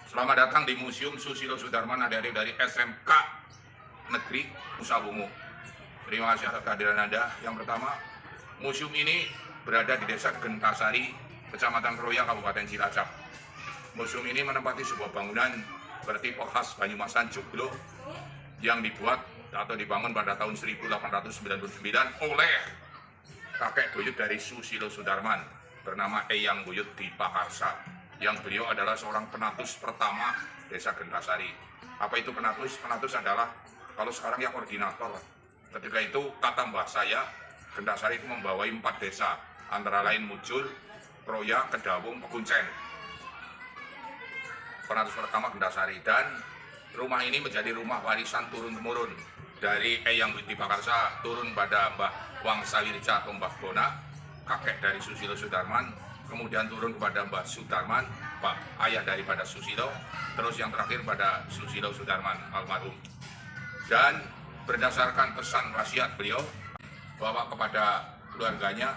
Selamat datang di Museum Susilo Sudarman dari SMK Negeri Nusa Bungu. Terima kasih atas kehadiran Anda. Yang pertama, museum ini berada di Desa Gentasari, Kecamatan Kroya, Kabupaten Cilacap. Museum ini menempati sebuah bangunan bertipe khas Banyumasan Joglo yang dibuat atau dibangun pada tahun 1899 oleh kakek buyut dari Susilo Sudarman bernama Eyang Buyut Dipakarsa, yang beliau adalah seorang penatus pertama Desa Gentasari. Apa itu penatus? Penatus adalah kalau sekarang ya koordinator. Ketika itu kata mbah saya, Gentasari itu membawai 4 desa, antara lain Mujur, Kroya, Kedawung, Pekuncen. Penatus pertama Gentasari, dan rumah ini menjadi rumah warisan turun-temurun dari Eyang Buyut Dipakarsa turun pada Mbah Wangsa Wirja atau Mbah Bona, kakek dari Susilo Sudarman, kemudian turun kepada Mbah Sudarman, Pak ayah daripada Susilo, terus yang terakhir pada Susilo Sudarman almarhum. Dan berdasarkan pesan wasiat beliau bahwa kepada keluarganya,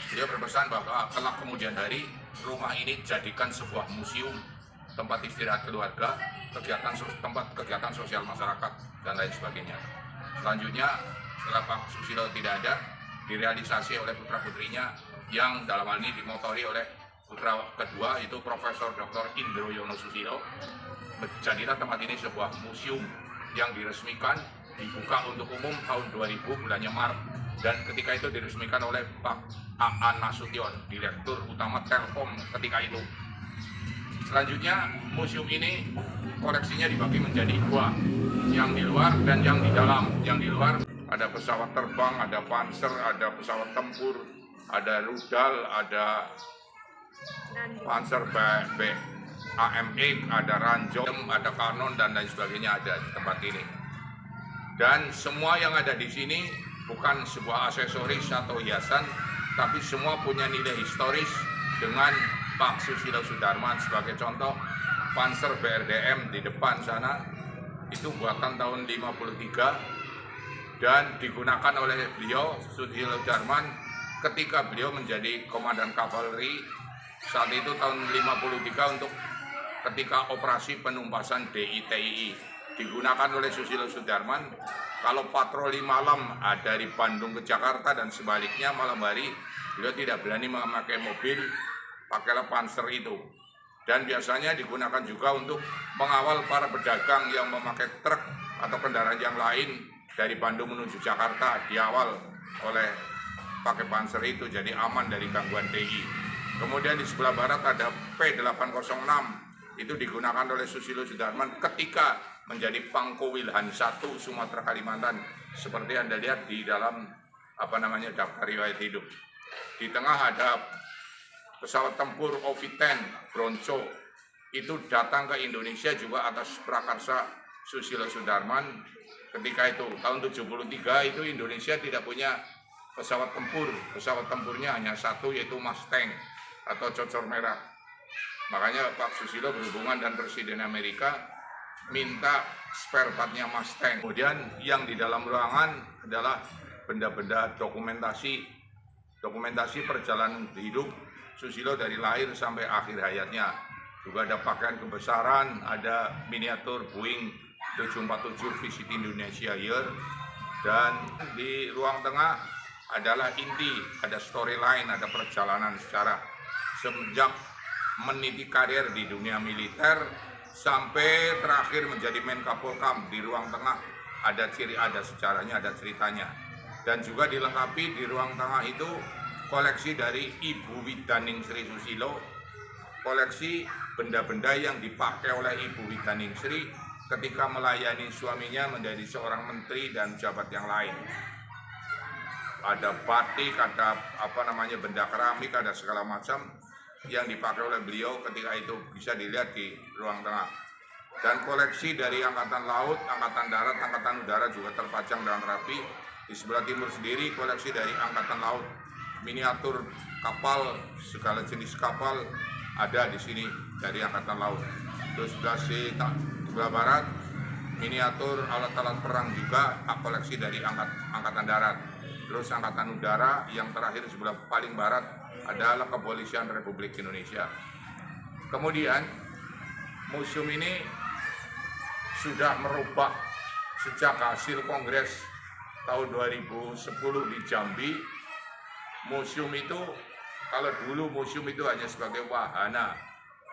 beliau berpesan bahwa kelak kemudian hari rumah ini jadikan sebuah museum, tempat istirahat keluarga, tempat kegiatan sosial masyarakat, dan lain sebagainya. Selanjutnya, setelah Pak Susilo tidak ada, direalisasi oleh putra-putrinya yang dalam hal ini dimotori oleh putra kedua, itu Profesor Dr. Indro Yono Susilo. Jadilah tempat ini sebuah museum yang diresmikan, dibuka untuk umum tahun 2000 bulannya Maret, dan ketika itu diresmikan oleh Pak Aan Nasution, Direktur Utama Telkom ketika itu. Selanjutnya, museum ini koleksinya dibagi menjadi 2, yang di luar dan yang di dalam. Yang di luar ada pesawat terbang, ada panser, ada pesawat tempur, ada rudal, ada panser AMX, ada ranjau, ada kanon, dan lain sebagainya ada di tempat ini. Dan semua yang ada di sini bukan sebuah aksesoris atau hiasan, tapi semua punya nilai historis dengan Pak Susilo Sudarman. Sebagai contoh, panser BRDM di depan sana itu buatan tahun 53 dan digunakan oleh beliau Susilo Sudarman ketika beliau menjadi komandan kavaleri saat itu tahun 53 untuk ketika operasi penumpasan DITII. Digunakan oleh Susilo Sudarman kalau patroli malam dari Bandung ke Jakarta dan sebaliknya malam hari, beliau tidak berani memakai mobil, pakailah panser itu. Dan biasanya digunakan juga untuk mengawal para pedagang yang memakai truk atau kendaraan yang lain dari Bandung menuju Jakarta, diawal oleh pakai panser itu, jadi aman dari gangguan TI. Kemudian di sebelah barat ada P806, itu digunakan oleh Susilo Sudarman ketika menjadi Pangko Wilhan 1 Sumatera Kalimantan, seperti Anda lihat di dalam daftar riwayat hidup. Di tengah ada pesawat tempur OV-10 Bronco, itu datang ke Indonesia juga atas prakarsa Susilo Sudarman. Ketika itu tahun 73 itu Indonesia tidak punya pesawat tempur. Pesawat tempurnya hanya 1, yaitu Mustang atau cocor merah. Makanya Pak Susilo berhubungan dan Presiden Amerika minta spare partnya Mustang. Kemudian yang di dalam ruangan adalah benda-benda dokumentasi perjalanan hidup Susilo dari lahir sampai akhir hayatnya. Juga ada pakaian kebesaran, ada miniatur Boeing 747 Visit Indonesia Year, dan di ruang tengah adalah inti, ada storyline, ada perjalanan secara semenjak meniti karir di dunia militer sampai terakhir menjadi Menkapolkam. Di ruang tengah ada sejarahnya, ada ceritanya. Dan juga dilengkapi di ruang tengah itu koleksi dari Ibu Widaning Sri Susilo, koleksi benda-benda yang dipakai oleh Ibu Widaning Sri ketika melayani suaminya menjadi seorang menteri dan pejabat yang lain. Ada batik, ada benda keramik, ada segala macam yang dipakai oleh beliau ketika itu, bisa dilihat di ruang tengah. Dan koleksi dari Angkatan Laut, Angkatan Darat, Angkatan Udara juga terpajang dengan rapi. Di sebelah timur sendiri koleksi dari Angkatan Laut, miniatur kapal, segala jenis kapal ada di sini dari Angkatan Laut. Terus sebelah barat miniatur alat-alat perang juga, koleksi dari Angkatan Darat. Terus Angkatan Udara, yang terakhir sebelah paling barat adalah Kepolisian Republik Indonesia. Kemudian museum ini sudah merubah sejak hasil kongres tahun 2010 di Jambi. Museum itu, kalau dulu museum itu hanya sebagai wahana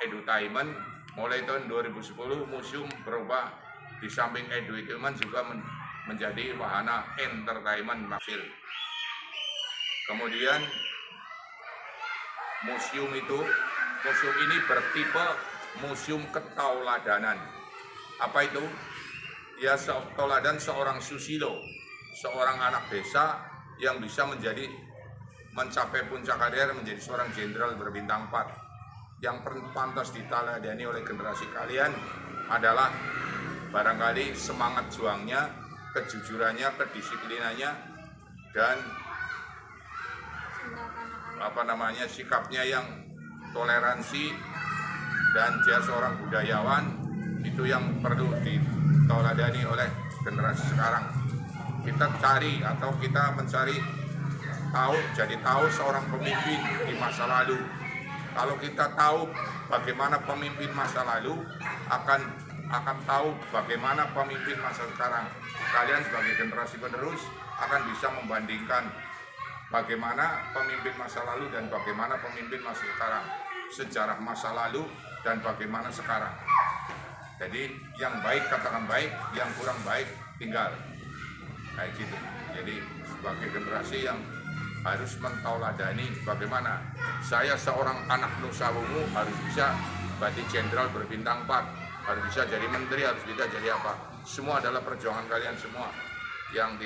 edutainment, mulai tahun 2010 museum berubah di samping edutainment juga menjadi wahana entertainment maksud. Kemudian museum ini bertipe museum ketauladanan. Apa itu? Ya, tauladan seorang susilo, seorang anak desa yang bisa mencapai puncak karir menjadi seorang jenderal berbintang 4. Yang pantas diteladani oleh generasi kalian adalah barangkali semangat juangnya, kejujurannya, kedisiplinannya, dan sikapnya yang toleransi, dan dia seorang budayawan. Itu yang perlu diteladani oleh generasi sekarang. Kita mencari tahu seorang pemimpin di masa lalu. Kalau kita tahu bagaimana pemimpin masa lalu, akan tahu bagaimana pemimpin masa sekarang. Kalian sebagai generasi penerus akan bisa membandingkan bagaimana pemimpin masa lalu dan bagaimana pemimpin masa sekarang, sejarah masa lalu dan bagaimana sekarang. Jadi yang baik katakan baik, yang kurang baik tinggal. Kayak gitu. Jadi sebagai generasi yang harus mentauladani bagaimana saya seorang anak Nusa Wungu harus bisa jadi jenderal berbintang 4, harus bisa jadi menteri, harus bisa jadi apa. Semua adalah perjuangan kalian semua yang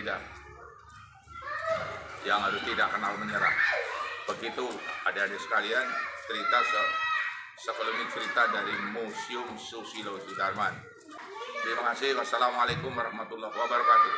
harus tidak kenal menyerah. Begitu adik-adik sekalian, sekelumit cerita dari Museum Susilo Sudarman. Terima kasih. Wassalamualaikum warahmatullahi wabarakatuh.